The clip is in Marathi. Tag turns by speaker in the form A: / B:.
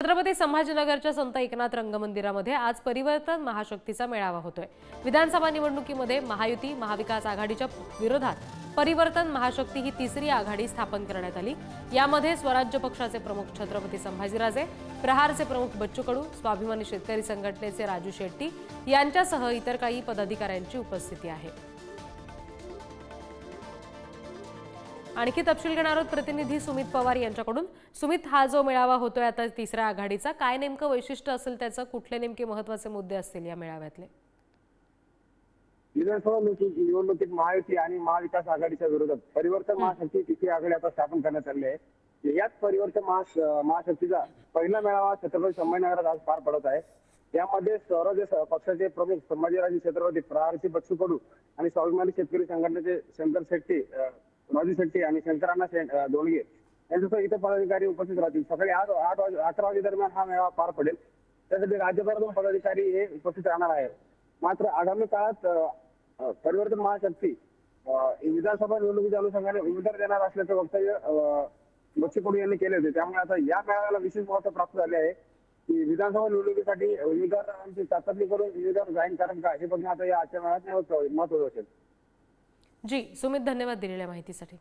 A: छत्रपती संभाजीनगरच्या संत एकनाथ रंगमंदिरामध्ये आज परिवर्तन महाशक्तीचा मेळावा होतोय। विधानसभा निवडणुकीमध्ये महायुती महाविकास आघाडीच्या विरोधात परिवर्तन महाशक्ती ही तिसरी आघाडी स्थापन करण्यात आली। यामध्ये स्वराज्य पक्षाचे प्रमुख छत्रपती संभाजीराजे, प्रहारचे प्रमुख बच्चू कडू, स्वाभिमानी शेतकरी संघटनेचे राजू शेट्टी यांच्यासह इतर काही पदाधिकाऱ्यांची उपस्थिती आहे। आणखी तपशील घेणार आहोत प्रतिनिधी सुमित पवार यांच्याकडून। सुमित, हा जो मेळावा होतोय आता तिसऱ्या आघाडीचा, काय नेमकं वैशिष्ट्य असेल त्याचं, कुठले नेमके महत्त्वाचे मुद्दे असतील या मेळाव्यातले?
B: विधानसभा निवडणुकीत महायुती आणि महाविकास आघाडीच्या विरोधात परिवर्तन महाशक्ती तिसरी आघाडी आता स्थापन करण्यात आली आहे। याच परिवर्तन महाशक्तीचा पहिला मेळावा छत्रपती संभाजीनगरात आज पार पडत आहे। यामध्ये स्वराज्य पक्षाचे प्रमुख संभाजीराजे छत्रपती, प्रहारचे बच्चू कडू आणि स्वाभिमानी शेतकरी संघटनेचे शंकर शेट्टी, राजू शेट्टी आणि शंकरांना दोलगे यांच्यासह इतर पदाधिकारी उपस्थित राहतील। सकाळी 11 वाजे दरम्यान हा मेळावा पार पडेल। त्यासाठी राज्यभरातून पदाधिकारी हे उपस्थित राहणार आहेत। मात्र आगामी काळात परिवर्तन महाशक्ती विधानसभा निवडणुकीच्या अनुषंगाने उमेदवार देणार असल्याचं वक्तव्य बच्चू कडू यांनी केले होते। त्यामुळे आता या मेळाव्याला विशेष महत्त्व प्राप्त झाले आहे की विधानसभा निवडणुकीसाठी उमेदवारांची चाचपणी करून उमेदवार जाहीर कारण का हे बघणं आता या आजच्या मेळाव्यात महत्त्वाचं असेल।
A: जी सुमित, धन्यवाद दिलेल्या माहितीसाठी।